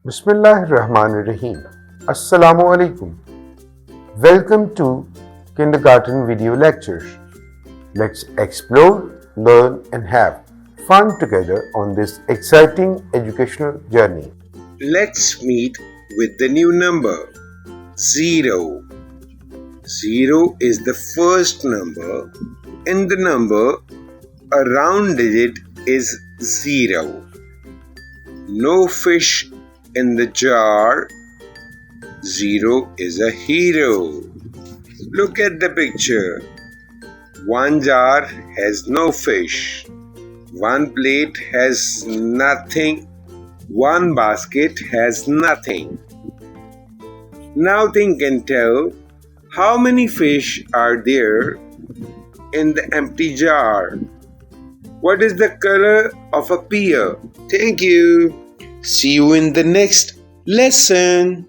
Bismillahirrahmanirrahim. Assalamu alaikum. Welcome to Kindergarten Video Lectures. Let's explore, learn, and have fun together on this exciting educational journey. Let's meet with the new number 0. 0 is the first number. In the number, a round digit is 0. No fish in the jar. 0 is a hero. Look at the picture. One jar has no fish. One plate has nothing. One basket has nothing. Now think and tell, how many fish are there in the empty jar? What is the color of a pear? Thank you. See you in the next lesson.